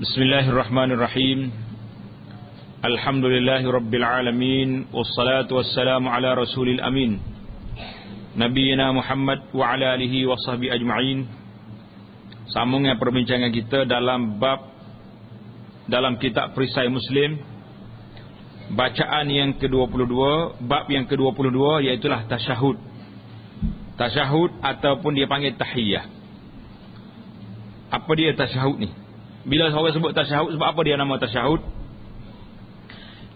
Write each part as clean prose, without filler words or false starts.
Bismillahirrahmanirrahim. Alhamdulillahi rabbil alamin. Wassalatu wassalamu ala rasulil amin, Nabiyina Muhammad wa ala alihi wa sahbihi ajma'in. Sambungnya perbincangan kita dalam kitab Perisai Muslim, bacaan yang ke-22, bab yang ke-22, iaitulah tasyahud. Tasyahud ataupun dia panggil tahiyyah. Apa dia tasyahud ni? Bila orang sebut tasyahud, sebab apa dia nama tasyahud?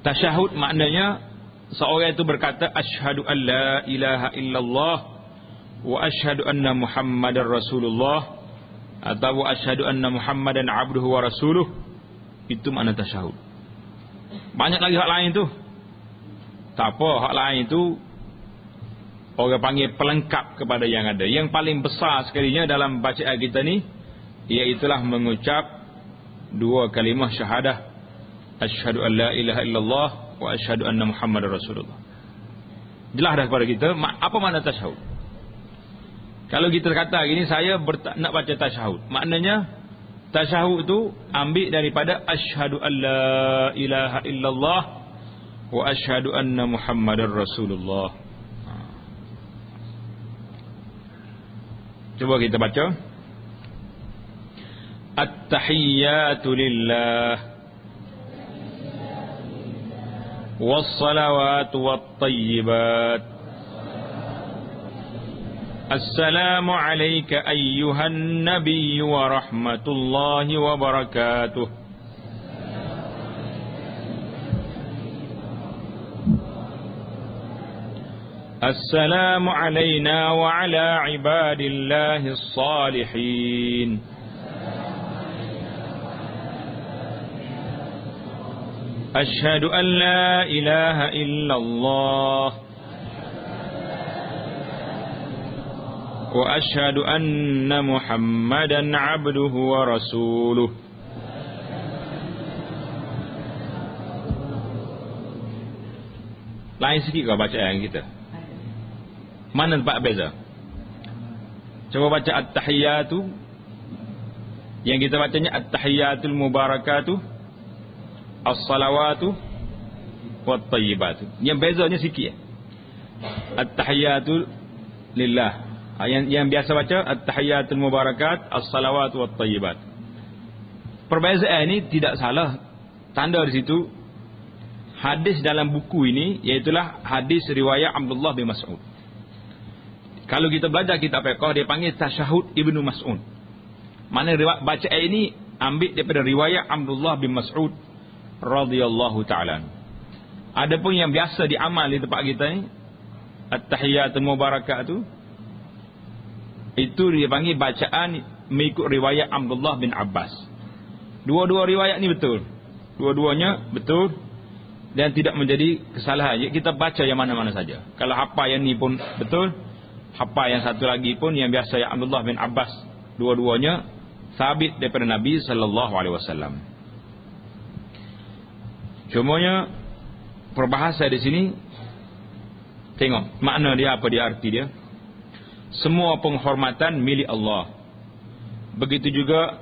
Tasyahud maknanya seorang itu berkata asyhadu an la ilaha illallah wa asyhadu anna Muhammadar Rasulullah, atau wa asyhadu anna Muhammadan abduhu wa rasuluh. Itu makna tasyahud. Banyak lagi hak lain tu. Tak apa, hak lain tu orang panggil pelengkap kepada yang ada. Yang paling besar sekalinya dalam bacaan kita ni, iaitulah mengucap dua kalimah syahadah, asyhadu an la ilaha illallah wa asyhadu anna Muhammadar Rasulullah. Jelas dah kepada kita apa makna tasyahud. Kalau kita kata gini, saya nak baca tasyahud, maknanya tasyahud tu ambil daripada asyhadu an la ilaha illallah wa asyhadu anna Muhammadar Rasulullah. Cuba kita baca. At-tahiyyatu lillah was-salawatu wat-tayyibat. Assalamu alayka ayyuhan nabiyyu wa rahmatullahi wa barakatuh. Assalamu alayna wa ala ibadillahis salihin. Asyhadu an la ilaha illallah wa asyhadu anna Muhammadan abduhu wa rasuluh. Lain sikit kau bacaan kita. Mana tempat beza? Coba baca at-tahiyyatu. Yang kita bacanya at-tahiyyatul mubarakatuh, as-salawatu wat-tayyibatu. Yang bezanya sikit. At-tahiyyatu lillah. Yang biasa baca at-tahiyyatul mubarakat, as-salawatu wat-tayyibat. Perbezaan ini tidak salah. Tanda di situ hadis dalam buku ini, iaitulah hadis riwayat Abdullah bin Mas'ud. Kalau kita belajar kitab fiqh, dia panggil tasyahud Ibnu Mas'ud. Mana bacaan ini ambil daripada riwayat Abdullah bin Mas'ud radhiyallahu ta'ala. Adapun yang biasa diamal di tempat kita ni, at-tahiyyatul mubarakatuh, itu dia panggil bacaan mengikut riwayat Abdullah bin Abbas. Dua-dua riwayat ni betul. Dua-duanya betul dan tidak menjadi kesalahan. Kita baca yang mana-mana saja. Kalau hafal yang ni pun betul, hafal yang satu lagi pun yang biasa yang Abdullah bin Abbas. Dua-duanya sabit daripada Nabi sallallahu alaihi wasallam. Cumanya perbahasa di sini, tengok makna dia, apa dia, arti dia. Semua penghormatan milik Allah. Begitu juga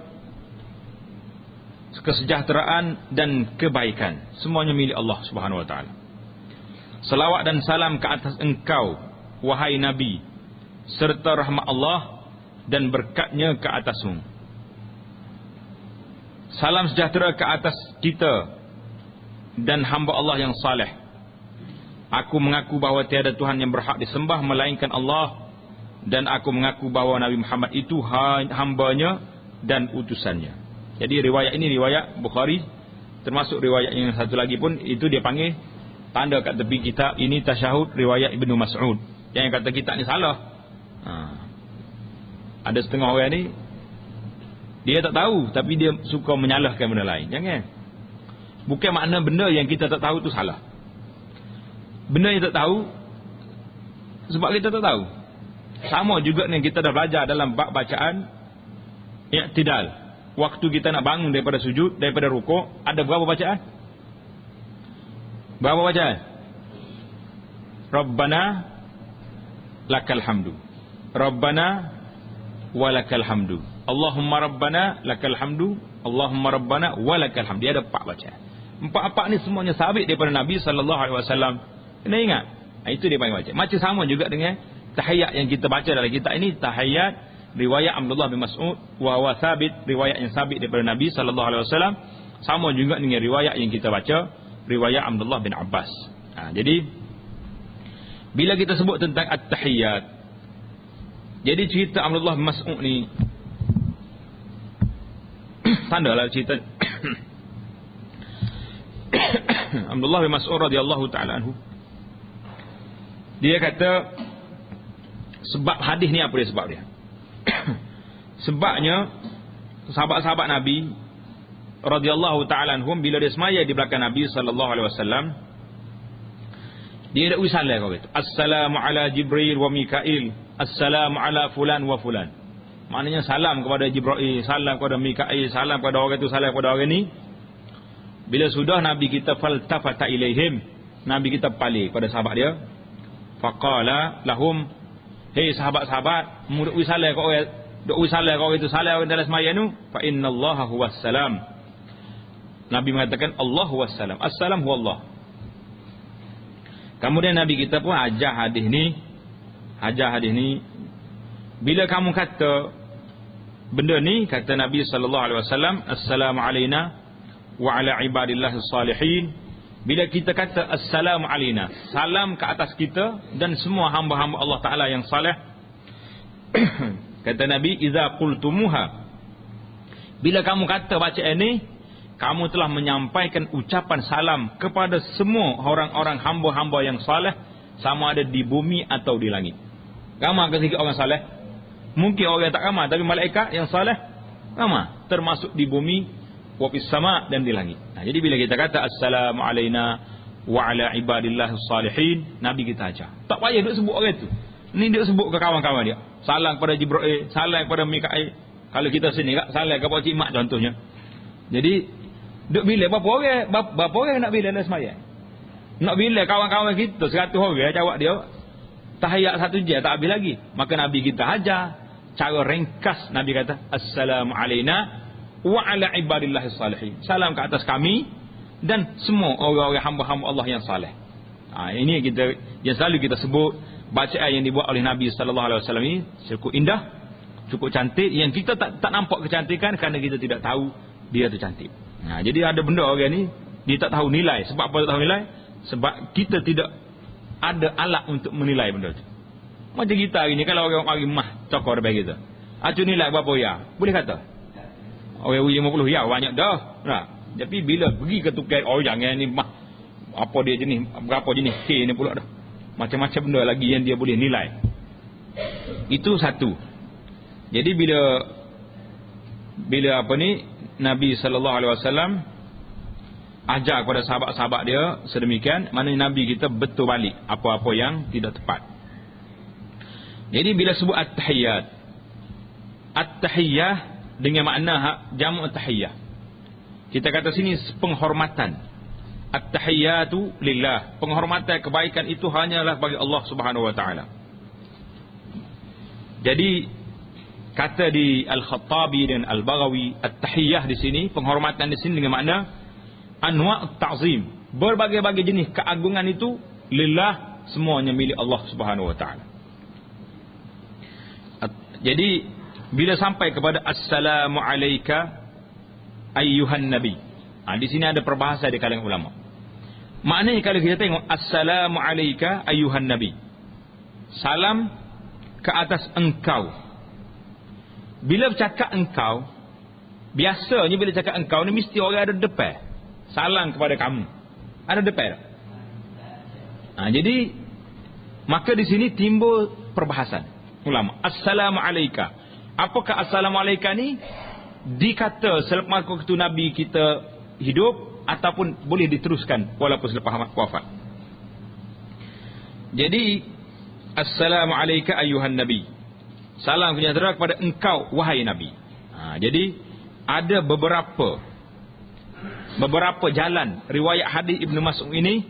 kesejahteraan dan kebaikan, semuanya milik Allah Subhanahu wa taala. Selawat dan salam ke atas engkau wahai Nabi, serta rahmat Allah dan berkatnya ke atasmu. Salam sejahtera ke atas kita dan hamba Allah yang saleh. Aku mengaku bahawa tiada Tuhan yang berhak disembah melainkan Allah, dan aku mengaku bahawa Nabi Muhammad itu hambanya dan utusannya. Jadi riwayat ini riwayat Bukhari, termasuk riwayat yang satu lagi pun itu dia panggil tanda kat tepi kitab ini tasyahud riwayat Ibnu Mas'ud. Yang kata kitab ni salah. Ada setengah orang ni dia tak tahu, tapi dia suka menyalahkan benda lain. Jangan. Bukan makna benda yang kita tak tahu tu salah. Benda yang tak tahu sebab kita tak tahu. Sama juga yang kita dah belajar dalam bab bacaan i'tidal. Waktu kita nak bangun daripada sujud, daripada rukuk, ada berapa bacaan? Berapa bacaan? Rabbana lakal hamdu. Rabbana walakal hamdu. Allahumma rabbana lakal hamdu, Allahumma rabbana walakal hamdu. Dia ada 4 bacaan. 4 ni semuanya sabit daripada Nabi sallallahu alaihi wasallam. Kena ingat. Itu dia panggil baca. Macam sama juga dengan tahiyat yang kita baca dalam kitab ini, tahiyat riwayat Abdullah bin Mas'ud wa huwa sabit, riwayat yang sabit daripada Nabi sallallahu alaihi wasallam. Sama juga dengan riwayat yang kita baca, riwayat Abdullah bin Abbas. Jadi bila kita sebut tentang at-tahiyat, jadi cerita Abdullah bin Mas'ud ni tandalah cerita Abdullah bin Mas'ud radhiyallahu taala anhu. Dia kata sebab hadis ni apa dia sebab dia? Sebabnya sahabat-sahabat Nabi radhiyallahu taala anhum bila dia semaya di belakang Nabi sallallahu alaihi wasallam, dia dak usalah kau kata, assalamu ala Jibril wa Mikail, assalamu ala fulan wa fulan. Maknanya salam kepada Jibril, salam kepada Mikail, salam kepada orang itu, salam kepada orang ni. Bila sudah Nabi kita faltafata ilaihim, Nabi kita balik pada sahabat dia, faqala lahum, hei sahabat-sahabat, mu dak usalah kau orang, dak usalah kau itu, salam dalam sembahyang tu, fa innallaha huwas salam. Nabi mengatakan Allah huwas salam, assalam huwallah. Kemudian Nabi kita pun ajar hadis ni. Bila kamu kata benda ni, kata Nabi sallallahu alaihi wasallam, assalamu alaina wa ala ibadillahis salihin. Bila kita kata assalamu alaina, salam ke atas kita dan semua hamba-hamba Allah Taala yang saleh. Kata Nabi, idza qultumuha, bila kamu kata bacaan ni, kamu telah menyampaikan ucapan salam kepada semua orang-orang hamba-hamba yang saleh, sama ada di bumi atau di langit. Ramai ke sikit orang saleh? Mungkin orang yang tak ramai, tapi malaikat yang saleh ramai, termasuk di bumi, wa fis sama, dan di langit. Jadi bila kita kata assalamu alaina wa ala ibadillahis salihin, Nabi kita ajar. Tak payah duk sebut orang tu. Ni dia sebut ke kawan-kawan dia. Salam kepada Jibril, salam kepada Mikail. Kalau kita sini tak salam kepada Cik Mak contohnya. Jadi duk bila berapa orang nak bila dalam sembahyang? Nak bila kawan-kawan kita 100 orang jawab dia tahiyat 1 jam tak habis lagi. Maka Nabi kita ajar cara ringkas. Nabi kata assalamu alaina wa ala ibadillahis salihin. Salam ke atas kami dan semua orang-orang hamba-hamba Allah yang saleh. Ini kita yang selalu kita sebut bacaan yang dibuat oleh Nabi sallallahu alaihi wasallam ini cukup indah, cukup cantik, yang kita tak nampak kecantikan kerana kita tidak tahu dia tu cantik. Jadi ada benda orang ni dia tak tahu nilai. Sebab apa tak tahu nilai? Sebab kita tidak ada alat untuk menilai benda tu. Macam kita hari ni, kalau orang mari mah cokor depan kita, acu nilai berapa ya? Boleh kata orang 50 ya banyak dah. Tapi bila pergi ke tukar, oh jangan ni mah apa dia jenis, berapa jenis K ni pula dah. Macam-macam benda lagi yang dia boleh nilai. Itu satu. Jadi bila apa ni, Nabi sallallahu alaihi wasallam ajar kepada sahabat-sahabat dia sedemikian, maknanya Nabi kita betul balik apa-apa yang tidak tepat. Jadi bila sebut at-tahiyyat, at-tahiyyah dengan makna jamu tahiyyah. Kita kata sini penghormatan. At-tahiyyatu lillah. Penghormatan kebaikan itu hanyalah bagi Allah Subhanahu wa taala. Jadi kata di Al-Khattabi dan Al-Baghawi, at-tahiyyah di sini, penghormatan di sini dengan makna anwa' ta'zim. Berbagai-bagai jenis keagungan itu lillah, semuanya milik Allah Subhanahu wa taala. Jadi bila sampai kepada assalamu alayka ayyuhan nabi, di sini ada perbahasan di kalangan ulama. Maknanya kalau kita tengok assalamu alayka ayyuhan nabi, salam ke atas engkau. Bila bercakap engkau, biasanya bila cakap engkau ni mesti orang ada depan. Salam kepada kamu, ada depan. Jadi maka di sini timbul perbahasan ulama. Assalamu alayka. Apakah assalamu alayka ni dikata selepas waktu Nabi kita hidup ataupun boleh diteruskan walaupun selepas wafat? Jadi assalamu alayka ayyuhan nabi. Salam sejahtera kepada engkau wahai Nabi. Jadi ada beberapa jalan riwayat hadis Ibnu Mas'ud ini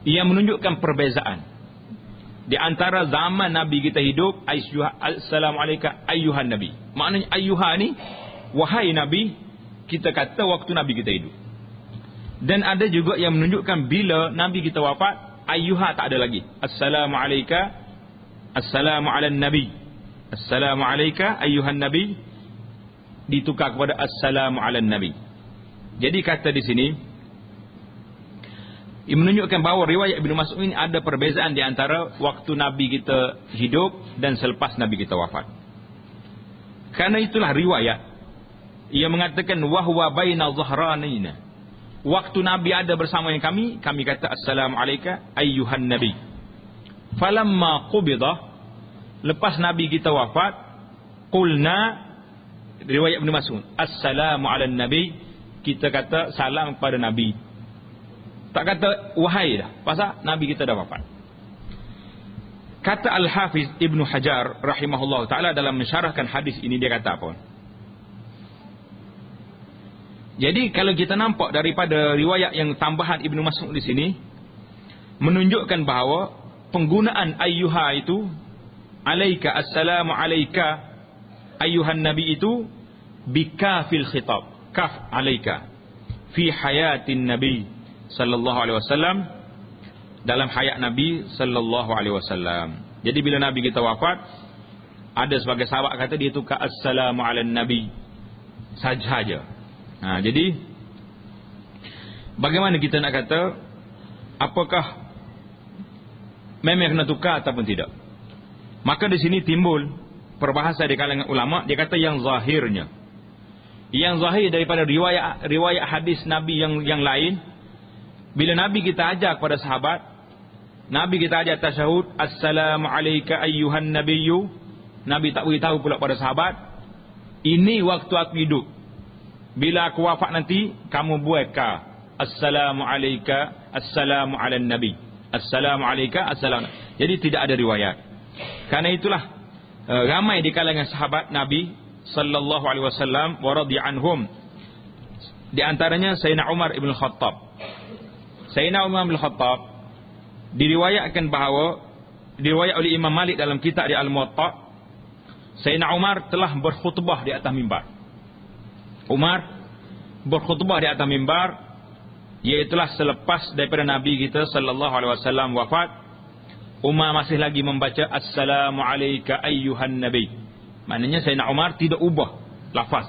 yang menunjukkan perbezaan. Di antara zaman Nabi kita hidup, Assalamualaikum ayyuhan Nabi. Maknanya ayyuha ni, wahai Nabi, kita kata waktu Nabi kita hidup. Dan ada juga yang menunjukkan bila Nabi kita wafat, ayyuha tak ada lagi. Assalamualaikum, assalamu ala Nabi. Assalamualaikum ayyuhan Nabi ditukar kepada assalamu ala Nabi. Jadi kata di sini menunjukkan bahawa riwayat Ibnu Mas'ud ini ada perbezaan di antara waktu Nabi kita hidup dan selepas Nabi kita wafat. Karena itulah riwayat ia mengatakan wahwa baina dhahranina. Waktu Nabi ada bersama dengan kami kata assalamu alayka ayyuhan nabi. Falamma qubida, lepas Nabi kita wafat, qulna, riwayat Ibnu Mas'ud, assalamu ala nabi, kita kata salam kepada Nabi. Tak kata wahai dah, pasal Nabi kita dah wafat. Kata Al-Hafiz Ibnu Hajar rahimahullah ta'ala dalam mensyarahkan hadis ini, dia kata apa? Jadi kalau kita nampak daripada riwayat yang tambahan Ibnu Mas'ud di sini, menunjukkan bahawa penggunaan ayyuha itu, alaika, assalamu alaika ayyuhan nabi itu, bikafil khitab, kaf alaika, fi hayatin nabi sallallahu alaihi wasallam, dalam hayat Nabi sallallahu alaihi wasallam. Jadi bila Nabi kita wafat, ada sebagai sahabat kata dia tukar assalamu ala nabi sahaja. Jadi bagaimana kita nak kata apakah memang kena tukar ataupun tidak? Maka di sini timbul perbahasan di kalangan ulama. Dia kata yang zahirnya, yang zahir daripada riwayat hadis Nabi yang lain, bila Nabi kita ajar kepada sahabat, Nabi kita ajar tasyahud, assalamu alayka ayyuhan nabiyyu, Nabi tak beritahu pula pada sahabat, ini waktu aku hidup, bila aku wafat nanti kamu buat ka assalamu alayka assalamu ala nabi, assalamu alayka assalamu. Jadi tidak ada riwayat. Karena itulah ramai di kalangan sahabat Nabi sallallahu alaihi wasallam wa radhiya anhum, di antaranya Sayyidina Umar ibn Khattab. Sayyidina Umar bin Khattab diriwayatkan bahawa, diriwayat oleh Imam Malik dalam kitab di Al-Muwatta, Sayyidina Umar telah berkhutbah di atas mimbar. Umar berkhutbah di atas mimbar, iaitulah selepas daripada Nabi kita sallallahu alaihi wasallam wafat. Umar masih lagi membaca assalamu alayka ayyuhan nabi. Maknanya Sayyidina Umar tidak ubah lafaz,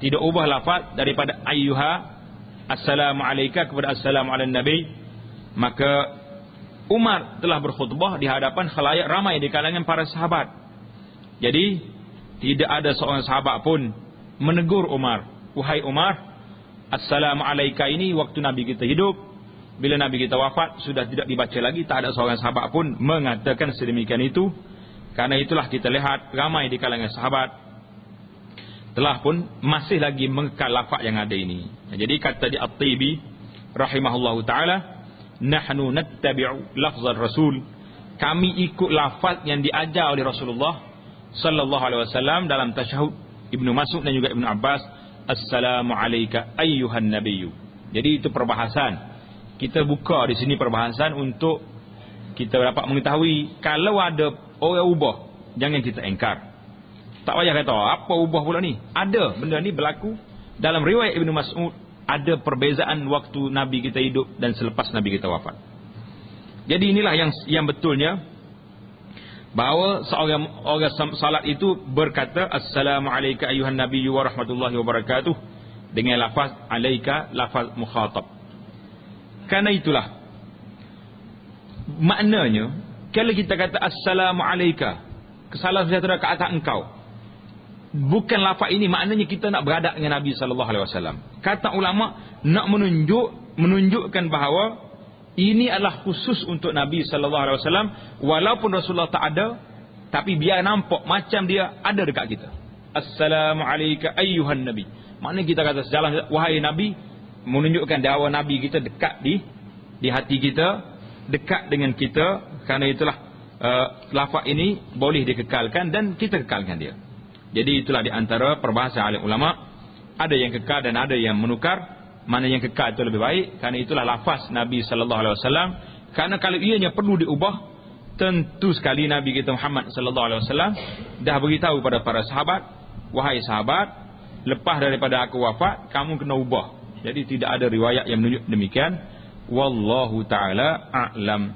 tidak ubah lafaz daripada ayyuha assalamu alayka kepada assalamu ala nabi. Maka Umar telah berkhutbah di hadapan khalayak ramai di kalangan para sahabat. Jadi tidak ada seorang sahabat pun menegur Umar, wahai Umar, assalamu alayka ini waktu Nabi kita hidup, bila Nabi kita wafat sudah tidak dibaca lagi. Tak ada seorang sahabat pun mengatakan sedemikian itu. Karena itulah kita lihat ramai di kalangan sahabat telah pun masih lagi mengekal lafaz yang ada ini. Jadi kata di At-Tibi rahimahullahu ta'ala, nahnu nattabi'u lafzal rasul, kami ikut lafaz yang diajar oleh Rasulullah sallallahu alaihi wasallam dalam tasyahud Ibnu Mas'ud dan juga Ibnu Abbas, assalamu alayka ayyuhan nabiyyu. Jadi itu perbahasan. Kita buka di sini perbahasan untuk kita dapat mengetahui kalau ada orang ubah, jangan kita engkar. Tak payah kata apa ubah pula ni. Ada benda ni berlaku dalam riwayat Ibnu Mas'ud. Ada perbezaan waktu Nabi kita hidup dan selepas Nabi kita wafat. Jadi inilah yang betulnya, bahawa seorang salat itu berkata assalamu alayka ayyuhan nabiyyu wa rahmatullahi wa barakatuh dengan lafaz alayka, lafaz mukhatab. Karena itulah maknanya kalau kita kata assalamu alayka, kesalam sejahtera ke atas engkau, bukan lafaz ini maknanya kita nak beradab dengan Nabi sallallahu alaihi wasallam. Kata ulama nak menunjukkan bahawa ini adalah khusus untuk Nabi sallallahu alaihi wasallam, walaupun Rasulullah tak ada, tapi biar nampak macam dia ada dekat kita. Assalamu alayka ayyuhan nabi. Maknanya kita kata sejalan wahai Nabi, menunjukkan bahawa Nabi kita dekat di hati kita, dekat dengan kita. Karena itulah lafaz ini boleh dikekalkan dan kita kekalkan dia. Jadi itulah di antara perbahasan oleh ulama. Ada yang kekal dan ada yang menukar. Mana yang kekal itu lebih baik. Karena itulah lafaz Nabi sallallahu alaihi wasallam. Karena kalau ianya perlu diubah, tentu sekali Nabi kita Muhammad sallallahu alaihi wasallam dah beritahu pada para sahabat, wahai sahabat, lepas daripada aku wafat kamu kena ubah. Jadi tidak ada riwayat yang menunjuk demikian. Wallahu taala a'lam.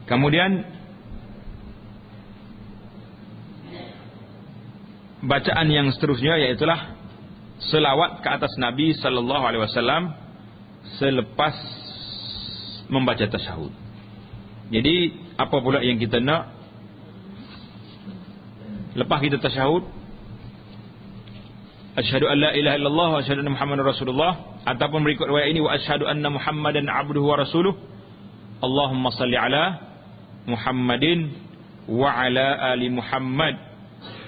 Kemudian bacaan yang seterusnya iaitulah selawat ke atas Nabi sallallahu alaihi wasallam selepas membaca tasyahud. Jadi apa pula yang kita nak lepas kita tasyahud, asyhadu an la ilaha illallah wa asyhadu anna muhammadar rasulullah, ataupun berikut riwayat ini wa asyhadu anna muhammadan abduhu wa rasuluh, Allahumma salli ala Muhammadin wa ala ali Muhammad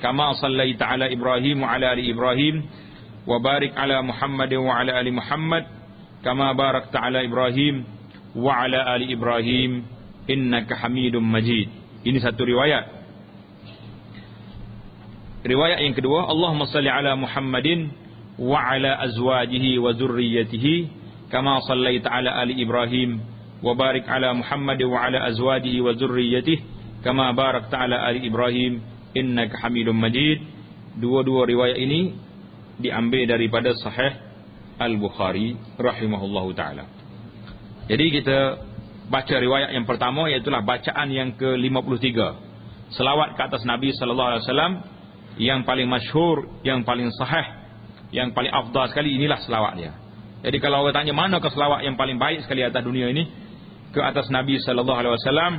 kama sallaita ala Ibrahim wa ala ali Ibrahim wa barik ala Muhammadin wa ala ali Muhammad kama barakta ala Ibrahim wa ala ali Ibrahim innaka Hamidum Majid. Ini satu riwayat. Riwayat yang kedua, Allahumma salli ala Muhammadin wa ala azwajihi wa zurriyyatihi kama sallaita ala ali Ibrahim wa barik ala Muhammadin wa ala azwajihi wa zurriyyatihi kama barakta ala ali Ibrahim innaka Hamidum Majid. Dua-dua riwayat ini diambil daripada Sahih Al-Bukhari rahimahullahu taala. Jadi kita baca riwayat yang pertama, iaitulah bacaan yang ke-53, selawat ke atas Nabi sallallahu alaihi wasallam, yang paling masyhur, yang paling sahih, yang paling afdal sekali, inilah selawat dia. Jadi kalau orang tanya mana ke selawat yang paling baik sekali atas dunia ini, ke atas Nabi sallallahu alaihi wasallam,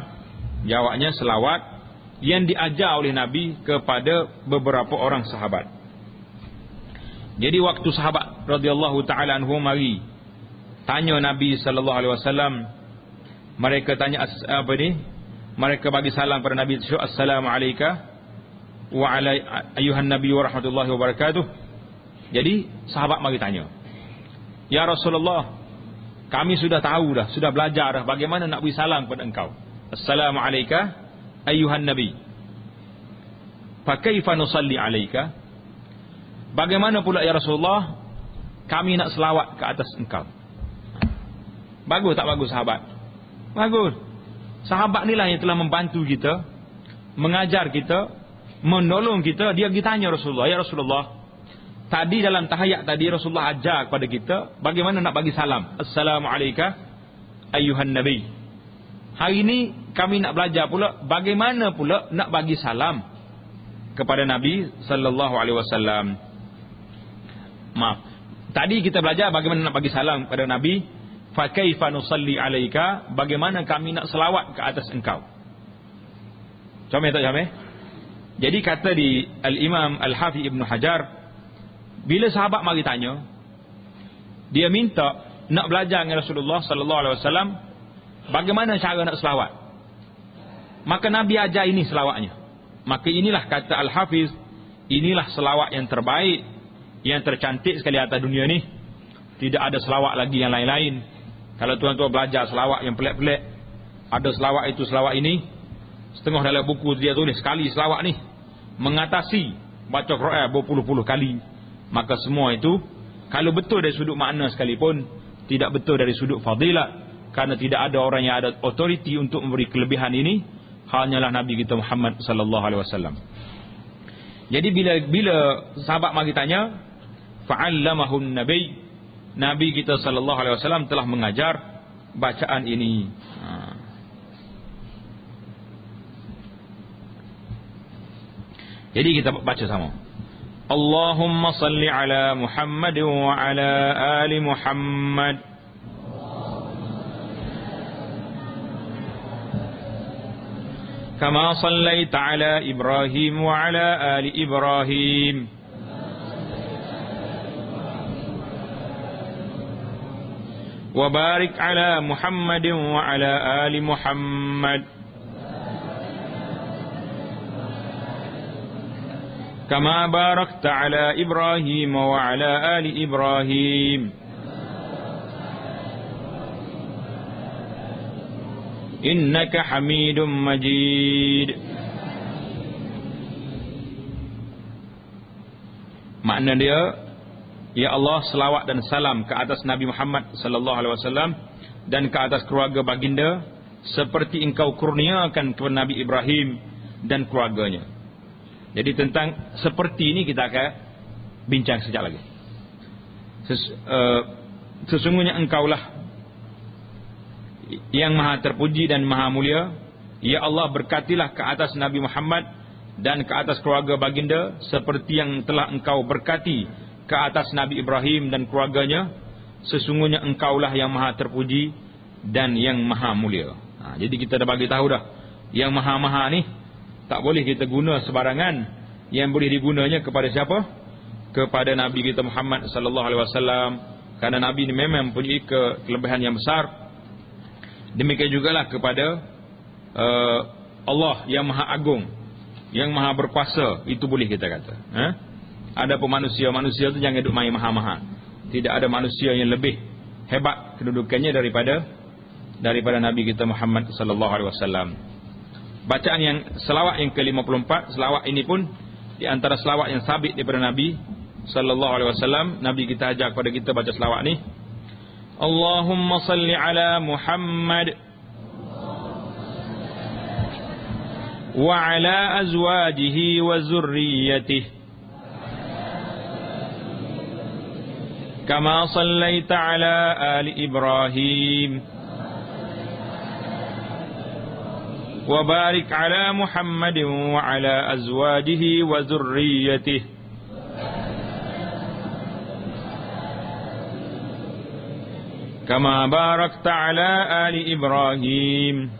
jawabnya selawat yang diajar oleh Nabi kepada beberapa orang sahabat. Jadi waktu sahabat radhiyallahu taala anhum mari tanya Nabi sallallahu alaihi wasallam, mereka tanya apa ni? Mereka bagi salam pada Nabi, assalamu alayka wa ala ayuhan nabi wa rahmatullahi wa barakatuh. Jadi sahabat mari tanya, ya Rasulullah, kami sudah tahu dah, sudah belajar dah bagaimana nak beri salam kepada engkau. Assalamu alayka ayuhan nabi. Fa kaifa nusalli alayka? Bagaimana pula ya Rasulullah kami nak selawat ke atas engkau? Bagus tak bagus sahabat? Bagus. Sahabat inilah yang telah membantu kita, mengajar kita, menolong kita. Dia tanya Rasulullah, ya Rasulullah, tadi dalam tahiyat tadi Rasulullah ajar kepada kita bagaimana nak bagi salam. Assalamu alayka ayyuhan nabi. Hari ini kami nak belajar pula bagaimana pula nak bagi salam kepada Nabi sallallahu alaihi wasallam. Maaf. Tadi kita belajar bagaimana nak bagi salam kepada Nabi. Fa kaifa nusalli alayka, bagaimana kami nak selawat ke atas engkau. Comel tak comel? Jadi kata di Al-Imam Al-Hafiz Ibn Hajar, bila sahabat mari tanya, dia minta nak belajar dengan Rasulullah sallallahu alaihi wasallam bagaimana cara nak selawat. Maka Nabi ajar ini selawatnya. Maka inilah kata Al-Hafiz, inilah selawat yang terbaik, yang tercantik sekali atas dunia ni. Tidak ada selawat lagi yang lain-lain. Kalau tuan-tuan belajar selawat yang pelik-pelik, ada selawat itu, selawat ini, setengah dalam buku dia tulis sekali selawat ni mengatasi baca Quran berpuluh-puluh kali. Maka semua itu kalau betul dari sudut makna sekalipun, tidak betul dari sudut fadilat, karena tidak ada orang yang ada otoriti untuk memberi kelebihan ini, hanyalah Nabi kita Muhammad sallallahu alaihi wasallam. Jadi bila sahabat mari tanya, fa'allamahun nabi, Nabi kita sallallahu alaihi wasallam telah mengajar bacaan ini. Jadi kita baca sama. Allahumma salli ala Muhammad wa ala ali Muhammad. Kama sallaita ala Ibrahim wa ala ali Ibrahim. Wa barik ala Muhammadin wa ala ali Muhammad kama barakta ala Ibrahim wa ala ali Ibrahim innaka Hamidum Majid. Makna dia, ya Allah, selawat dan salam ke atas Nabi Muhammad sallallahu alaihi wasallam dan ke atas keluarga baginda seperti engkau kurniakan kepada Nabi Ibrahim dan keluarganya. Jadi tentang seperti ini kita akan bincang sekejap lagi. Sesungguhnya engkaulah yang maha terpuji dan maha mulia. Ya Allah, berkatilah ke atas Nabi Muhammad dan ke atas keluarga baginda seperti yang telah engkau berkati ke atas Nabi Ibrahim dan keluarganya. Sesungguhnya engkaulah yang maha terpuji dan yang maha mulia. Jadi kita dah bagi tahu dah, yang maha-maha ni tak boleh kita guna sebarangan. Yang boleh digunanya kepada siapa? Kepada Nabi kita Muhammad sallallahu alaihi wasallam, karena Nabi ini memang mempunyai kelebihan yang besar. Demikian jugalah kepada Allah yang maha agung, yang maha berkuasa, itu boleh kita kata. Ada pun manusia tu jangan duk main maha-maha. Tidak ada manusia yang lebih hebat kedudukannya daripada Nabi kita Muhammad sallallahu alaihi wasallam. Bacaan yang selawat yang ke-54, selawat ini pun di antara selawat yang sabit daripada Nabi sallallahu alaihi wasallam. Nabi kita ajar kepada kita baca selawat ni. Allahumma salli ala Muhammad wa ala azwajihi wa zurriyyatihi kama sallaita ala ali Ibrahim wa barik ala Muhammadin wa ala azwajihi wa zurriyyatihi kama barakta ala ali Ibrahim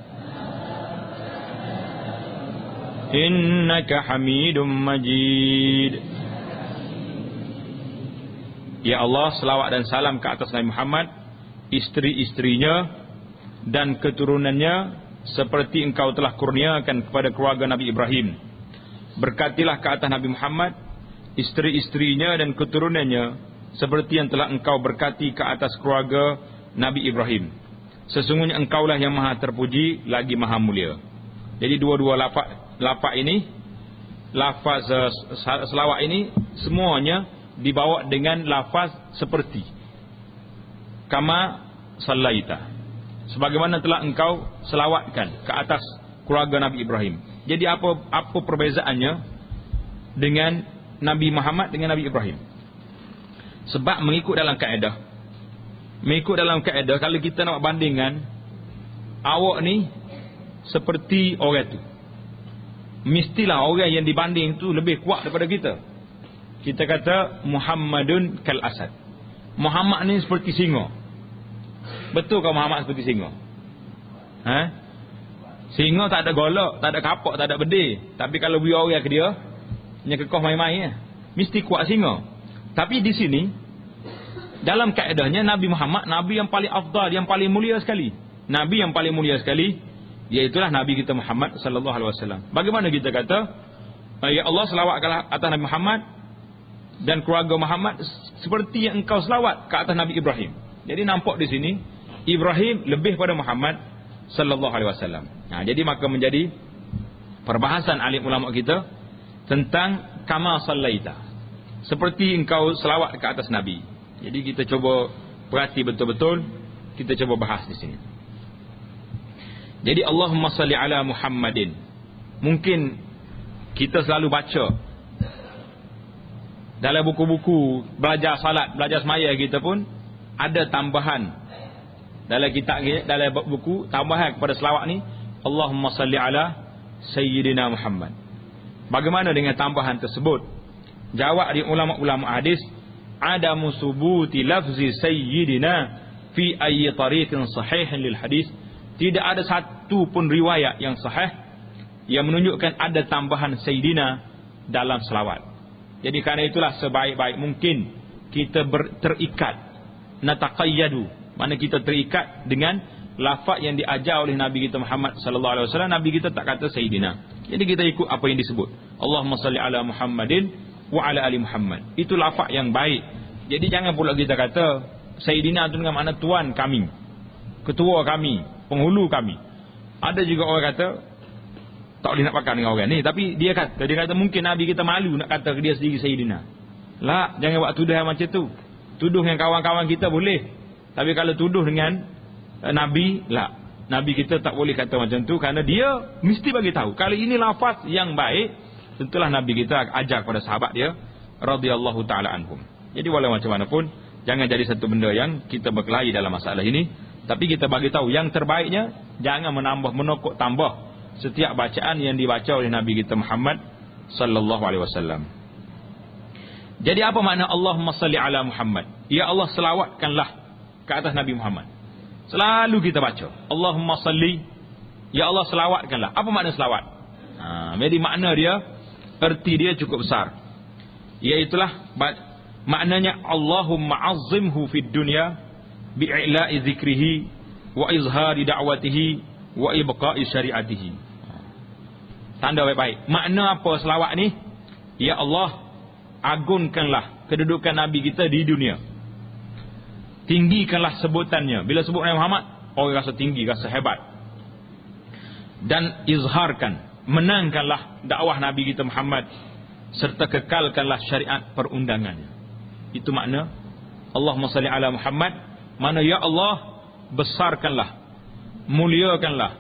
innaka Hamidum Majid. Ya Allah, selawat dan salam ke atas Nabi Muhammad, isteri-istrinya dan keturunannya seperti engkau telah kurniakan kepada keluarga Nabi Ibrahim. Berkatilah ke atas Nabi Muhammad, isteri-istrinya dan keturunannya seperti yang telah engkau berkati ke atas keluarga Nabi Ibrahim. Sesungguhnya engkaulah yang maha terpuji lagi maha mulia. Jadi dua-dua lafaz ini, lafaz selawat ini semuanya dibawa dengan lafaz seperti kama sallaita, sebagaimana telah engkau selawatkan ke atas keluarga Nabi Ibrahim. Jadi apa perbezaannya dengan Nabi Muhammad dengan Nabi Ibrahim? Sebab mengikut dalam kaedah kalau kita nak bandingkan, awak ni seperti orang tu, mestilah orang yang dibanding tu lebih kuat daripada kita. Kita kata Muhammadun kal asad, Muhammad ni seperti singa. Betul ke Muhammad seperti singa? Singa tak ada golok, tak ada kapak, tak ada bedil. Tapi kalau beri orang ke dia, nya kekoh main-main, mesti kuat singa. Tapi di sini dalam kaedahnya Nabi Muhammad, Nabi yang paling afdal, yang paling mulia sekali. Nabi yang paling mulia sekali, iaitulah Nabi kita Muhammad sallallahu alaihi wasallam. Bagaimana kita kata, ya Allah, selawatkanlah atas Nabi Muhammad dan keluarga Muhammad seperti yang engkau selawat ke atas Nabi Ibrahim. Jadi nampak di sini Ibrahim lebih pada Muhammad sallallahu alaihi wasallam. Jadi maka menjadi perbahasan alim ulama kita tentang kama sallaita, seperti engkau selawat ke atas Nabi. Jadi kita cuba perhati betul-betul, kita cuba bahas di sini. Jadi Allahumma salli ala Muhammadin. Mungkin kita selalu baca dalam buku-buku belajar salat, belajar semaya kita pun ada tambahan dalam kitab, dalam buku tambahan kepada selawat ni, Allahumma salli ala Sayyidina Muhammad. Bagaimana dengan tambahan tersebut? Jawab di ulama-ulama hadis, adamu subuti lafzi Sayyidina fi ayyi tariqin sahihin lil hadis. Tidak ada satu pun riwayat yang sahih yang menunjukkan ada tambahan Sayyidina dalam selawat. Jadi kerana itulah sebaik-baik mungkin kita terikat, nataqayyadu, mana kita terikat dengan lafaz yang diajar oleh Nabi kita Muhammad sallallahu alaihi wasallam. Nabi kita tak kata Sayyidina. Jadi kita ikut apa yang disebut. Allahumma salli ala Muhammadin wa ala ali Muhammad. Itu lafaz yang baik. Jadi jangan pula kita kata Sayyidina itu dengan makna tuan kami, ketua kami, penghulu kami. Ada juga orang kata tak boleh nak pakai dengan orang ni, tapi dia kata mungkin Nabi kita malu nak kata dia sendiri Sayyidina. Lah, jangan buat tuduhan macam tu. Tuduh dengan kawan-kawan kita boleh, tapi kalau tuduh dengan Nabi, lah, Nabi kita tak boleh kata macam tu, kerana dia mesti bagi tahu kalau ini lafaz yang baik, tentulah Nabi kita ajar kepada sahabat dia radhiyallahu taala anhum. Jadi walau macam mana pun, jangan jadi satu benda yang kita berkelahi dalam masalah ini, tapi kita bagi tahu yang terbaiknya, jangan menambah menokok tambah setiap bacaan yang dibaca oleh Nabi kita Muhammad sallallahu alaihi wasallam. Jadi apa makna Allahumma salli ala Muhammad? Ya Allah, selawatkanlah ke atas Nabi Muhammad. Selalu kita baca Allahumma salli, ya Allah selawatkanlah. Apa makna selawat? Jadi makna dia, erti dia cukup besar. Iaitulah maknanya Allahumma azzimhu fid dunya bi'ila'i zikrihi wa izhari da'watihi wa ibqa'i syari'atihi. Tanda baik-baik. Makna apa selawat ni? Ya Allah, agungkanlah kedudukan Nabi kita di dunia. Tinggikanlah sebutannya. Bila sebut Nabi Muhammad, orang rasa tinggi, rasa hebat. Dan izharkan, menangkanlah dakwah Nabi kita Muhammad, serta kekalkanlah syariat perundangannya. Itu makna Allahumma salli ala Muhammad. Mana ya Allah, besarkanlah, muliakanlah,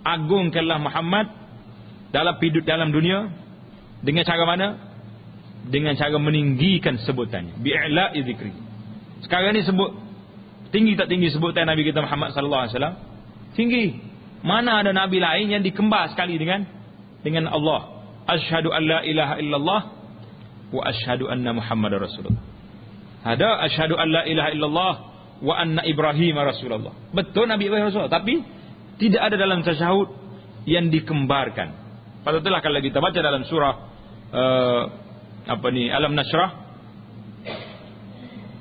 agungkanlah Muhammad dalam hidup dalam dunia. Dengan cara mana? Dengan cara meninggikan sebutannya, bi'ila'i zikri. Sekarang ni sebut tinggi tak tinggi sebutan Nabi kita Muhammad sallallahu alaihi wasallam? Tinggi. Mana ada nabi lain yang dikembar sekali dengan Allah? Asyhadu an la ilaha illallah wa asyhadu anna Muhammadar Rasulullah. Ada asyhadu an la ilaha illallah wa anna Ibrahim Rasulullah. Betul Nabi Ibrahim Rasulullah, tapi tidak ada dalam tasyahud yang dikembarkan. Patutlah kalau kita baca dalam surah Alam Nashrah,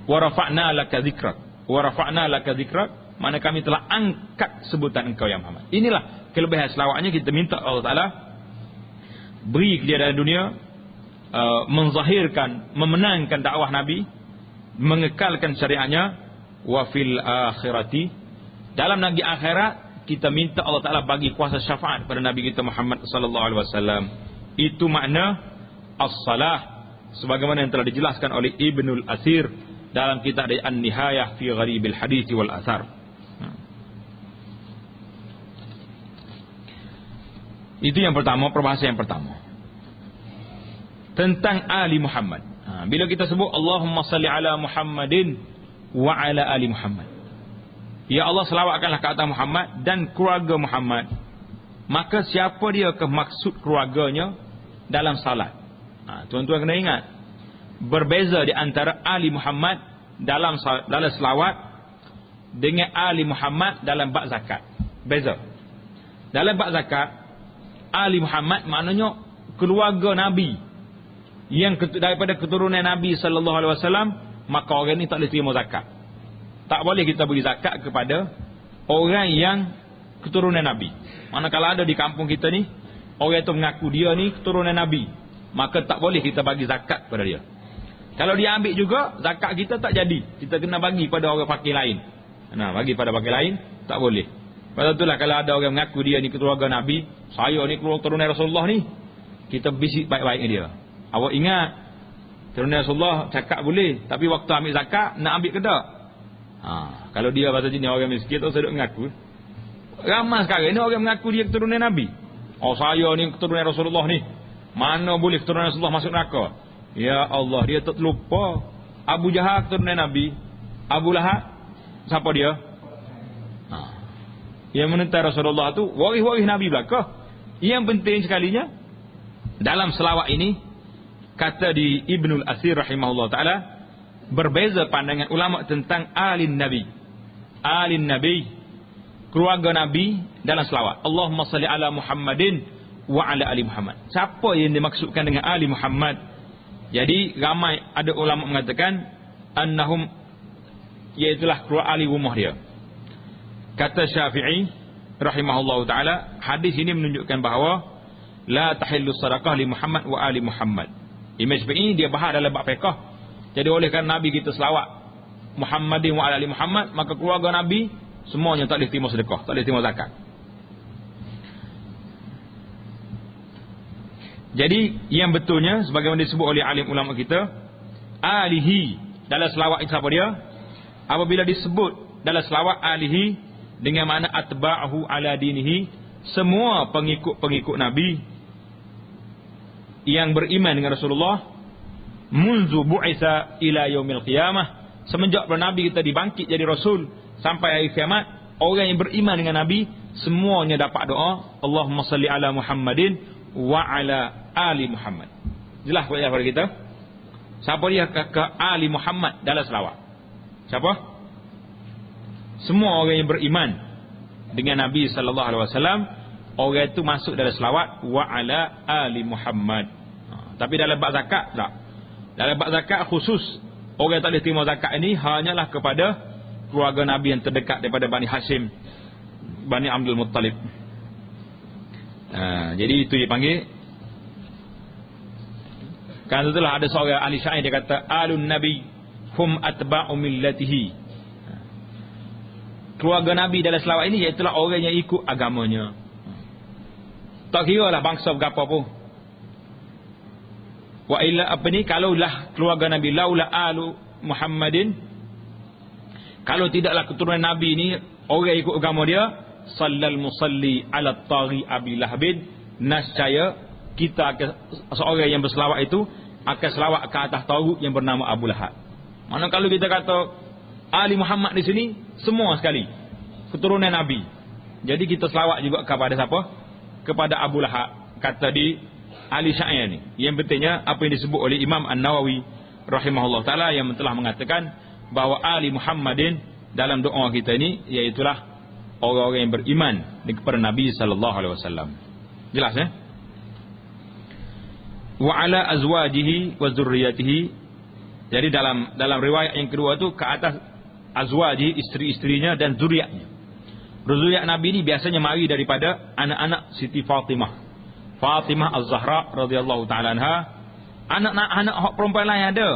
wa rafa'na laka dzikrak, wa rafa'na laka dzikrak, mana kami telah angkat sebutan engkau ya Muhammad. Inilah kelebihan selawatnya. Kita minta Allah Taala beri dia dalam dunia, menzahirkan, memenangkan dakwah Nabi, mengekalkan syariatnya, wa fil akhirati, dalam negeri akhirat kita minta Allah Taala bagi kuasa syafaat pada Nabi kita Muhammad sallallahu alaihi wasallam. Itu makna as-salah, sebagaimana yang telah dijelaskan oleh Ibnul Asir dalam kitab An-Nihayah fi Gharibil Hadits wal Athar. Itu yang pertama, perbahasan yang pertama tentang Ali Muhammad. Bila kita sebut Allahumma salli ala Muhammadin wa ala ali Muhammad, ya Allah selawatkanlah ke atas Muhammad dan keluarga Muhammad, maka siapa dia ke maksud keluarganya dalam salat? Tuan-tuan kena ingat, berbeza di antara Ali Muhammad dalam selawat dengan Ali Muhammad dalam bab zakat. Beza. Dalam bab zakat, Ali Muhammad maknanya keluarga Nabi yang daripada keturunan Nabi sallallahu alaihi wasallam, maka orang ni tak boleh terima zakat. Tak boleh kita beri zakat kepada orang yang keturunan Nabi. Manakala ada di kampung kita ni, orang itu mengaku dia ni keturunan Nabi, maka tak boleh kita bagi zakat kepada dia. Kalau dia ambil juga, zakat kita tak jadi. Kita kena bagi pada orang fakir lain. Bagi pada fakir lain, tak boleh. Pasal itulah kalau ada orang mengaku dia ni keluarga Nabi, saya ni keturunan Rasulullah ni, kita bisik baik-baik dengan dia. Awak ingat, keturunan Rasulullah cakap boleh, tapi waktu ambil zakat, nak ambil ke tak? Kalau dia bahasa jenis orang miskin tu, saya duk mengaku. Ramai sekarang ni orang mengaku dia keturunan Nabi. Saya ni keturunan Rasulullah ni, mana boleh keturunan Rasulullah masuk neraka? Ya Allah, dia tak lupa Abu Jahal keturunan Nabi, Abu Lahab siapa dia? Yang menentang Rasulullah tu waris-waris Nabi belakang. Yang penting sekalinya dalam selawat ini, kata di Ibnul Asir rahimahullah ta'ala, berbeza pandangan ulama tentang alin Nabi. Alin Nabi, keluarga Nabi dalam selawat. Allahumma salli ala Muhammadin wa ala ali Muhammad. Siapa yang dimaksudkan dengan ali Muhammad? Jadi ramai ada ulama mengatakan annahum, iaitulah keluarga ahli rumah dia. Kata Syafi'i rahimahullah ta'ala, hadis ini menunjukkan bahawa la tahillu sadaqah li Muhammad wa ali Muhammad. Imam Syafi'i dia bahas dalam bab fiqh. Jadi oleh kerana Nabi kita selawat Muhammadin wa ali Muhammad, maka keluarga Nabi semuanya tak boleh terima sedekah, tak boleh terima zakat. Jadi yang betulnya sebagaimana disebut oleh alim ulama kita, alihi dalam selawat itu siapa dia? Apabila disebut dalam selawat alihi, dengan makna atba'ahu ala dinihi, semua pengikut-pengikut Nabi yang beriman dengan Rasulullah munzu bu'isa ila yaumil qiyamah, semenjak Nabi kita dibangkit jadi Rasul sampai hari kiamat, orang yang beriman dengan Nabi semuanya dapat doa Allahumma salli ala Muhammadin wa ala ali Muhammad. Jelas kepada kita. Siapa dia ke ali Muhammad dalam selawat? Siapa? Semua orang yang beriman dengan Nabi sallallahu alaihi wasallam, orang itu masuk dalam selawat wa ala ali Muhammad. Tapi dalam bab zakat tak. Dalam bab zakat khusus orang yang tak boleh terima zakat ini hanyalah kepada keluarga Nabi yang terdekat daripada Bani Hashim, Bani Abdul Muttalib. Jadi itu dipanggil. Kan itulah ada seorang ahli syair dia kata alun nabi hum atba'u millatihi. Keluarga Nabi dalam selawat ini iaitu orang yang ikut agamanya. Tak kira lah bangsa berapa pun. Wa illa apa ni, kalaulah keluarga Nabi laula alu Muhammadin, kalau tidaklah keturunan Nabi ni orang ikut agama dia, sallal musalli ala taghi abi lahabin, nascaya kita akan, seorang yang berselawat itu akan selawat ke atas tagut yang bernama Abu Lahab. Mana kalau kita kata Ali Muhammad di sini semua sekali keturunan Nabi. Jadi kita selawat juga kepada siapa? Kepada Abu Lahab. Kata di ahli syair ni. Yang pentingnya apa yang disebut oleh Imam An-Nawawi rahimahullah taala yang telah mengatakan bahawa Ali Muhammadin dalam doa kita ini iaitulah orang-orang yang beriman kepada Nabi sallallahu alaihi wasallam. Jelas ya? Wa ala azwajihi wa zurriyatihi. Jadi dalam riwayat yang kedua tu ke atas azwaji, isteri-isterinya dan zuriatnya. Zuriat Nabi ni biasanya mari daripada anak-anak Siti Fatimah. Fatimah Az-Zahra radhiyallahu taala anha. Anak-anak hak perempuan lain ada,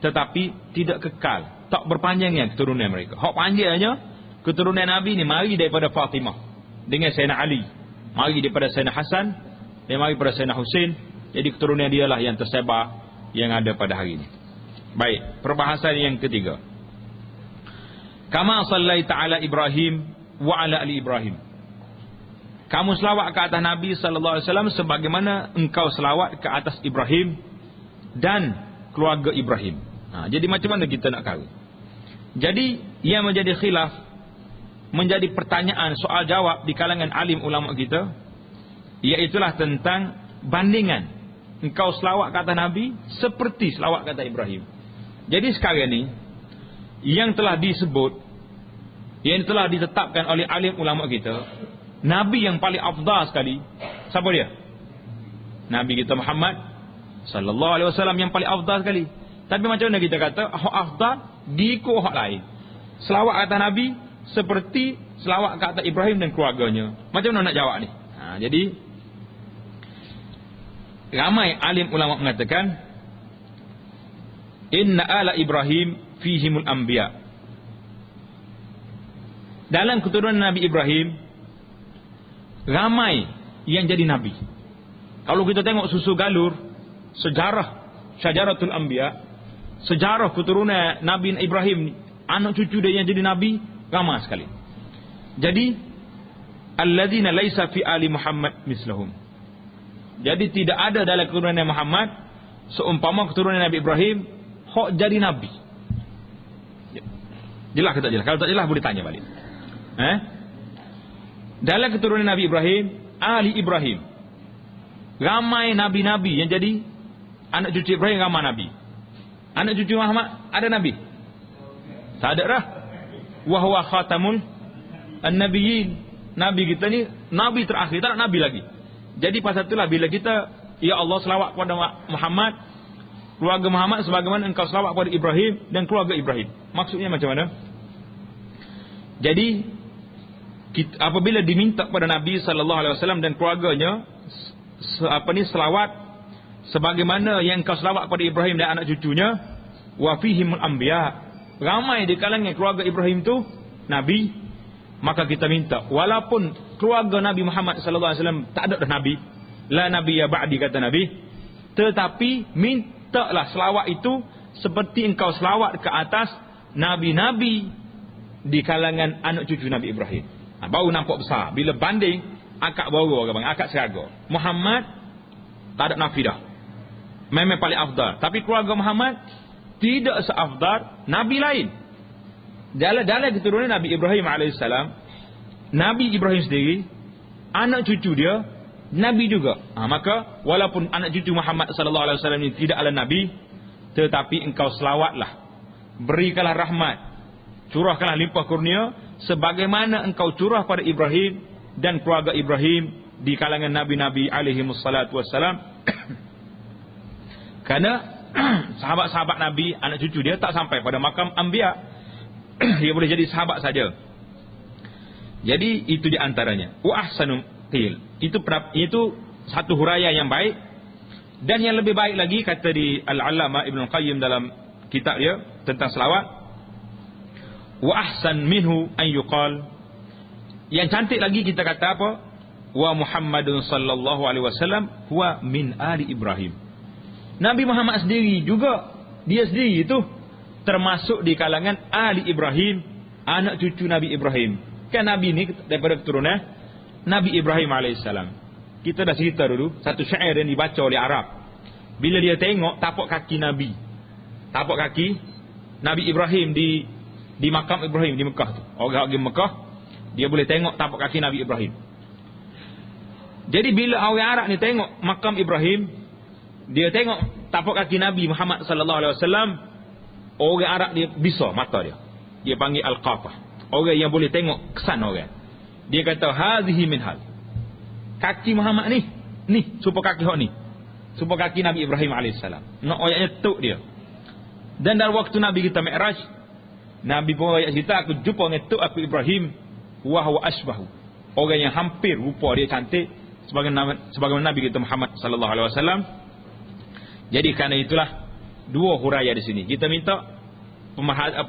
tetapi tidak kekal, tak berpanjangnya keturunan mereka. Hak panjangnya keturunan Nabi ni mari daripada Fatimah dengan Sayyidina Ali, mari daripada Sayyidina Hasan, dan mari daripada Sayyidina Husain. Jadi keturunan dia lah yang tersebar yang ada pada hari ini. Baik, perbahasan yang ketiga. Kama sallaita ala Ibrahim wa ala ali Ibrahim. Kamu selawat ke atas Nabi sallallahu alaihi wasallam sebagaimana engkau selawat ke atas Ibrahim dan keluarga Ibrahim. Jadi macam mana kita nak kawin? Jadi yang menjadi khilaf, menjadi pertanyaan soal jawab di kalangan alim ulama kita, iaitulah tentang bandingan engkau selawat ke atas Nabi seperti selawat ke atas Ibrahim. Jadi sekarang ni yang telah disebut, yang telah ditetapkan oleh alim ulama kita, Nabi yang paling afdal sekali siapa dia? Nabi kita Muhammad sallallahu alaihi wasallam yang paling afdal sekali. Tapi macam mana kita kata hak afdal diikut hak lain? Selawat kata Nabi seperti selawat kata Ibrahim dan keluarganya. Macam mana nak jawab ni? Jadi ramai alim ulama mengatakan inna ala Ibrahim fihimul anbiya. Dalam keturunan Nabi Ibrahim ramai yang jadi nabi. Kalau kita tengok susu galur sejarah syajaratul anbiya, sejarah keturunan Nabi Ibrahim, anak cucu dia yang jadi nabi ramai sekali. Jadi alladzina laisa fi ali Muhammad mislahum. Jadi tidak ada dalam keturunan Muhammad seumpama keturunan Nabi Ibrahim hok jadi nabi. Jelas ke tak jelas? Kalau tak jelas boleh tanya balik. Dalam keturunan Nabi Ibrahim, ahli Ibrahim, ramai nabi-nabi yang jadi anak cucu Ibrahim, ramai nabi. Anak cucu Muhammad ada nabi? Tak ada dah. Wa huwa khatamul an-nabiyyin. Nabi kita ni nabi terakhir, tak ada nabi lagi. Jadi pasal itulah bila kita ya Allah selawat kepada Muhammad, keluarga Muhammad sebagaimana engkau selawat kepada Ibrahim dan keluarga Ibrahim. Maksudnya macam mana? Jadi apabila diminta kepada Nabi sallallahu alaihi wasallam dan keluarganya selawat sebagaimana yang engkau selawat kepada Ibrahim dan anak cucunya, wa fihimul anbiya, ramai di kalangan keluarga Ibrahim tu nabi, maka kita minta walaupun keluarga Nabi Muhammad sallallahu alaihi wasallam tak ada dah nabi, la nabiyya ba'di kata Nabi, tetapi mintalah selawat itu seperti engkau selawat ke atas nabi-nabi di kalangan anak cucu Nabi Ibrahim. Baru nampak besar. Bila banding, akak baru orang panggil, akak seraga. Muhammad tak ada nafi dah. Memang paling afdal. Tapi keluarga Muhammad tidak seafdal Nabi lain. Dalam keturunan Nabi Ibrahim AS, Nabi Ibrahim sendiri, anak cucu dia Nabi juga. Maka walaupun anak cucu Muhammad SAW ini tidak adalah Nabi, tetapi engkau selawatlah, berikanlah rahmat, curahkanlah limpah kurnia sebagaimana engkau curah pada Ibrahim dan keluarga Ibrahim di kalangan Nabi-Nabi alaihi wassalatu wassalam. Karena sahabat-sahabat Nabi, anak cucu dia tak sampai pada makam Anbiya. Dia boleh jadi sahabat saja. Jadi itu di antaranya. Wa ahsanu qil. Itu satu huraian yang baik. Dan yang lebih baik lagi, kata di Al-Allamah Ibn Qayyim dalam kitab dia tentang selawat, wa ahsan minhu an yuqal. Yang cantik lagi kita kata apa? Wa Muhammadun sallallahu alaihi wasallam huwa min ali Ibrahim. Nabi Muhammad sendiri juga, dia sendiri itu termasuk di kalangan ahli Ibrahim, anak cucu Nabi Ibrahim. Kan Nabi ini daripada keturunan Nabi Ibrahim AS. Kita dah cerita dulu satu syair yang dibaca oleh Arab. Bila dia tengok tapak kaki Nabi, tapak kaki Nabi Ibrahim di makam Ibrahim di Mekah tu. Orang pergi Mekah, dia boleh tengok tapak kaki Nabi Ibrahim. Jadi bila orang Arab ni tengok makam Ibrahim, dia tengok tapak kaki Nabi Muhammad sallallahu alaihi wasallam, orang Arab dia bisa mata dia. Dia panggil al-qafah. Orang yang boleh tengok kesan orang. Dia kata hazihi min hal. Kaki Muhammad ni supaya kaki hok ni. Supaya kaki Nabi Ibrahim alaihissalam. Nak ayatnya tuk dia. Dan dalam waktu Nabi kita Mi'raj, Nabi pun ayat cerita, aku jumpa dengan tuk aku Ibrahim wa huwa asbahu. Orang yang hampir rupa dia cantik sebagaimana Nabi kita Muhammad sallallahu alaihi wasallam. Jadi kerana itulah dua huraian di sini. Kita minta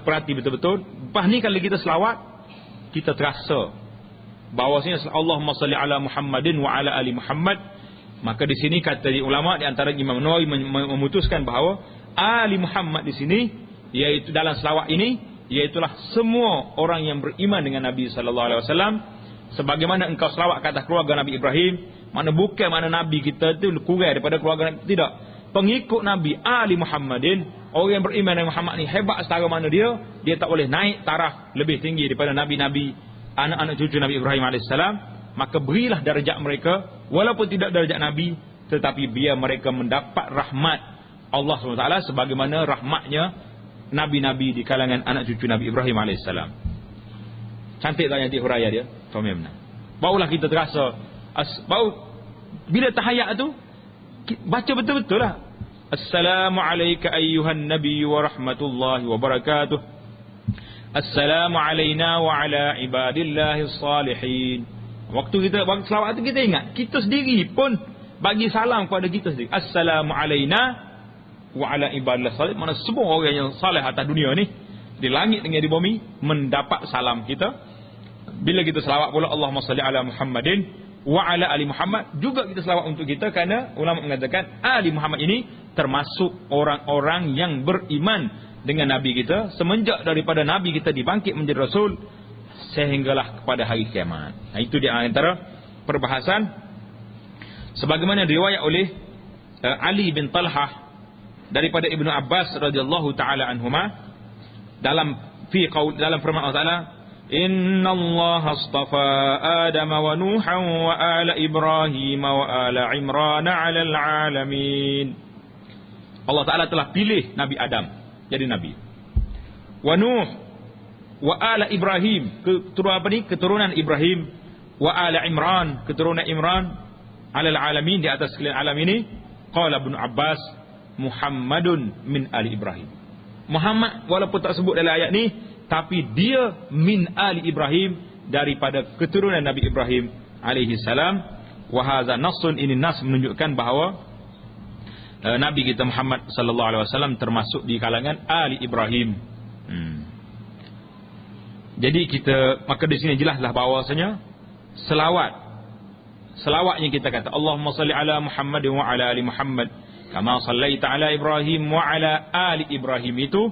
perhati betul-betul. Lepas ni kalau kita selawat, kita terasa bahawasanya Allahumma salli ala Muhammadin wa ala ali Muhammad. Maka di sini kata di ulama, di antara Imam Nawawi memutuskan bahawa ali Muhammad di sini, iaitu dalam selawat ini, iaitulah semua orang yang beriman dengan Nabi sallallahu alaihi wasallam. Sebagaimana engkau selawat kata keluarga Nabi Ibrahim, mana bukan mana Nabi kita itu kurang daripada keluarga Nabi, tidak. Pengikut Nabi Ali Muhammadin, orang yang beriman dengan Muhammad ni hebat setara mana dia tak boleh naik taraf lebih tinggi daripada Nabi-Nabi, anak-anak cucu Nabi Ibrahim AS. Maka berilah darjat mereka, walaupun tidak darjat Nabi, tetapi biar mereka mendapat rahmat Allah SWT sebagaimana rahmatnya Nabi-Nabi di kalangan anak cucu Nabi Ibrahim AS. Cantik tak nanti huraian dia? Barulah kita terasa, bila tahayat tu baca betul-betul lah. Assalamu alayka ayyuhan nabi wa rahmatullahi wa barakatuh. Assalamu alayna wa ala ibadillahis salihin. Waktu kita bagi selawat tu kita ingat, kita sendiri pun bagi salam kepada kita sendiri. Assalamu alayna wa ala ibadillahis salihin. Mana semua orang yang saleh atas dunia ni, di langit dengan di bumi, mendapat salam kita. Bila kita selawat pula Allahumma salli ala Muhammadin wa ala ali Muhammad, juga kita selawat untuk kita, kerana ulama mengatakan ali Muhammad ini termasuk orang-orang yang beriman dengan Nabi kita semenjak daripada Nabi kita dibangkit menjadi Rasul sehinggalah kepada hari kiamat. Itu di antara perbahasan sebagaimana riwayat oleh Ali bin Talhah daripada Ibnu Abbas radhiyallahu taala anhuma dalam firman Allah Taala, Inna Allah astafa Adam wa Nuhan wa ala Ibrahim wa ala Imran ala alamin. Allah Ta'ala telah pilih Nabi Adam jadi Nabi. Wa Nuh wa ala Ibrahim, keturunan Ibrahim, wa ala Imran, keturunan Imran, ala alamin, di atas sekalian alam ini. Qala Ibnu Abbas Muhammadun min ali Ibrahim. Muhammad walaupun tak sebut dalam ayat ni, tapi dia min ali Ibrahim, daripada keturunan Nabi Ibrahim alaihi salam. Wa hadza nassun, ini nas menunjukkan bahawa Nabi kita Muhammad sallallahu alaihi wasallam termasuk di kalangan ali Ibrahim. Jadi maka di sini jelaslah bahawasanya selawat yang kita kata Allahumma salli ala Muhammad wa ala ali Muhammad kama sallaita ala Ibrahim wa ala ali Ibrahim, itu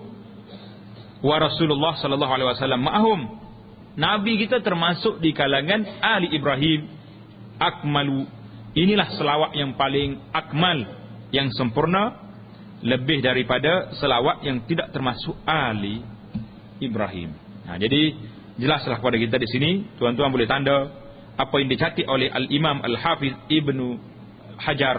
wa Rasulullah sallallahu alaihi wasallam ma'hum, Nabi kita termasuk di kalangan Ali Ibrahim. Akmalu. Inilah selawat yang paling akmal, yang sempurna, lebih daripada selawat yang tidak termasuk Ali Ibrahim. Nah, jadi jelaslah kepada kita di sini, tuan-tuan boleh tanda apa yang dicatat oleh Al-Imam Al-Hafiz Ibnu Hajar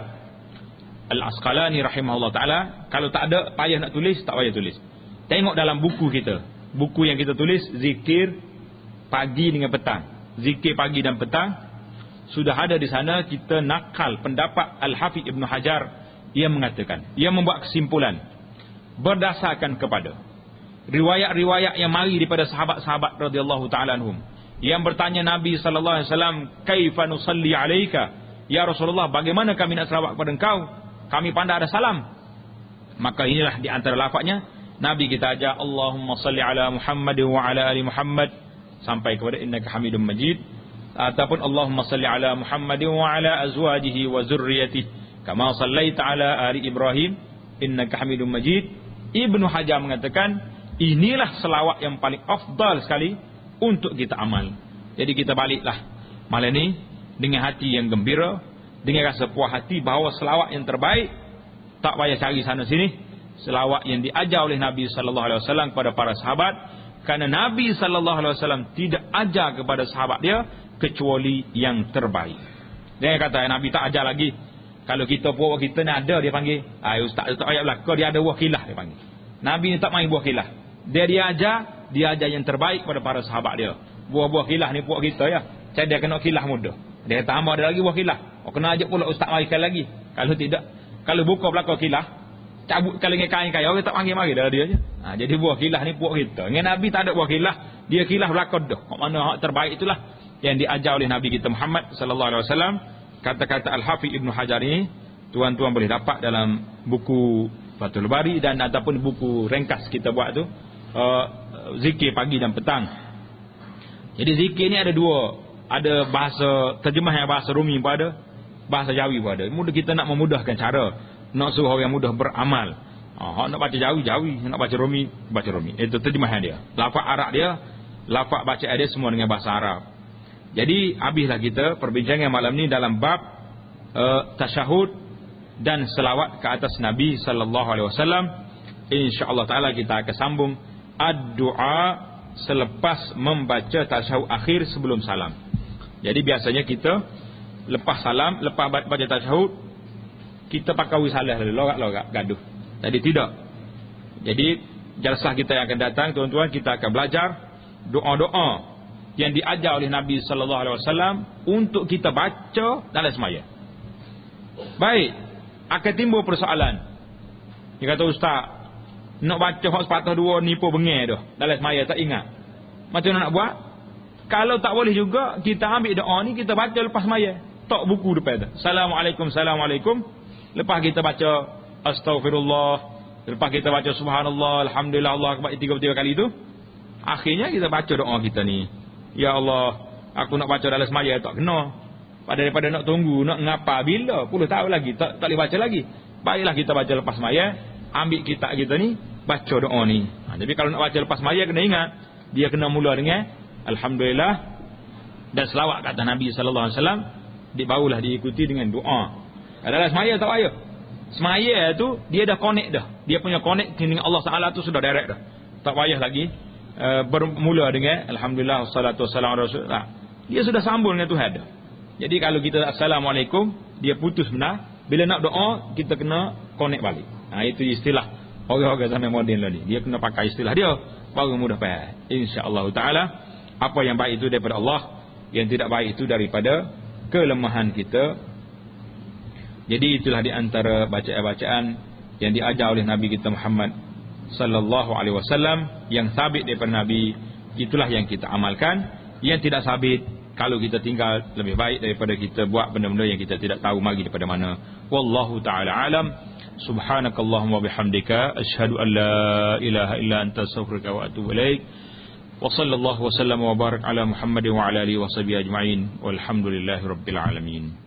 Al-Asqalani rahimahullah ta'ala. Kalau tak ada, payah nak tulis, tak payah tulis. Tengok dalam buku kita. Buku yang kita tulis, zikir pagi dengan petang. Zikir pagi dan petang. Sudah ada di sana, kita nakal pendapat Al-Hafiz Ibnu Hajar. Ia mengatakan, ia membuat kesimpulan berdasarkan kepada riwayat-riwayat yang mari daripada sahabat-sahabat radhiyallahu ta'ala anhum, yang bertanya Nabi sallallahu alaihi wasallam, kaifa nusalli alaika ya Rasulullah, bagaimana kami nak selawat kepada engkau, kami pandai ada salam. Maka inilah di antara lafaznya Nabi kita ajar, Allahumma salli ala Muhammad wa ala ali Muhammad, sampai kepada innaka Hamidum Majid, ataupun Allahumma salli ala Muhammad wa ala azwajihi wa zurriyyatihi kama sallaita ala ali Ibrahim innaka Hamidum Majid. Ibnu Hajar mengatakan inilah selawat yang paling afdal sekali untuk kita amal. Jadi kita baliklah malam ni dengan hati yang gembira, dengan rasa puas hati bahawa selawat yang terbaik tak payah cari sana sini, selawat yang diajar oleh Nabi sallallahu alaihi wasallam kepada para sahabat, kerana Nabi sallallahu alaihi wasallam tidak ajar kepada sahabat dia kecuali yang terbaik. Dia kata Nabi tak ajar lagi. Kalau kita buat kita ni ada, dia panggil, ustaz tak payah belaka, dia ada wakilah, dia panggil. Nabi ni tak main wakilah. Dia ajar yang terbaik kepada para sahabat dia. Buah-buah kilah ni puak kita ya. Saya dia kena kilah mudah. Dia tambah ada lagi buah kilah. Kena ajak pula ustaz marikan lagi. Kalau tidak, kalau buka belakang kilah, cabut kalau dengan kain kaya, orang tak panggil mari dah dia je. Jadi buah kilah ni puak kita. Dengan Nabi tak ada buah kilah, dia kilah belakang dah. Kat mana hak terbaik itulah yang diajar oleh Nabi kita Muhammad sallallahu alaihi wasallam. Kata-kata Al-Hafiz Ibnu Hajar ini tuan-tuan boleh dapat dalam buku Fathul Bari dan ataupun buku ringkas kita buat tu, zikir pagi dan petang. Jadi zikir ni ada dua, ada bahasa terjemah yang bahasa Rumi pun ada, bahasa Jawi pun ada. Mudah kita nak memudahkan cara, nak suruh orang mudah beramal. Nak baca Jawi, nak baca Rumi, baca Rumi. Itu terjemahan dia. Lafaz Arab dia, lafaz bacaan dia semua dengan bahasa Arab. Jadi habislah kita perbincangan malam ni dalam bab tasyahud dan selawat ke atas Nabi sallallahu alaihi wasallam. Insya-Allah taala kita akan sambung ad-du'a selepas membaca tasyahud akhir sebelum salam. Jadi biasanya kita lepas salam, lepas baca tasyahud, kita pakai wisalah lalu lorak-lorak gaduh. Jadi tidak. Jadi jalsah kita yang akan datang tuan-tuan, kita akan belajar doa-doa yang diajar oleh Nabi sallallahu alaihi wasallam untuk kita baca dalam sembahyang. Baik, akan timbul persoalan. Dia kata ustaz, nak baca hak sepatah dua nipu bengih dah dalam sembahyang tak ingat. Macam mana nak buat? Kalau tak boleh juga, kita ambil doa ni kita baca lepas sembahyang. Tak buku depan tu. Assalamualaikum, assalamualaikum. Lepas kita baca astaghfirullah, lepas kita baca subhanallah, alhamdulillah, Allah akbar 33 kali tu, akhirnya kita baca doa kita ni. Ya Allah, aku nak baca dalam sembahyang tak kena. Daripada nak tunggu, nak ngapa bila, puluh tahun lagi tak boleh baca lagi. Baiklah kita baca lepas sembahyang, ambil kitab kita ni, baca doa ni. Jadi kalau nak baca lepas sembahyang kena ingat, dia kena mula dengan alhamdulillah dan selawat kata Nabi sallallahu alaihi wasallam, barulah diikuti dengan doa. Dalam sembahyang tak payah. Sembahyang tu dia dah connect dah. Dia punya connect dengan Allah Taala tu sudah direct dah. Tak payah lagi bermula dengan alhamdulillah wassalatu wassalamu ala rasulillah. Dia sudah sambung dengan Tuhan dah. Jadi kalau kita assalamualaikum, dia putus benar. Bila nak doa, kita kena connect balik. Itu istilah orang-orang zaman moden lah ni. Dia kena pakai istilah dia baru mudah faham. Insya-Allah taala apa yang baik itu daripada Allah, yang tidak baik itu daripada kelemahan kita. Jadi itulah di antara bacaan-bacaan yang diajar oleh Nabi kita Muhammad sallallahu alaihi wasallam yang sabit daripada Nabi, itulah yang kita amalkan. Yang tidak sabit, kalau kita tinggal, lebih baik daripada kita buat benda-benda yang kita tidak tahu mari daripada mana. Wallahu taala alam. Subhanakallahumma bihamdika asyhadu an la ilaha illa anta astaghfiruka wa atubu ilaik. Wa sallallahu wa sallam wa barak ala Muhammad wa ala alihi wa sahbihi ajma'in. Walhamdulillahirabbil alamin.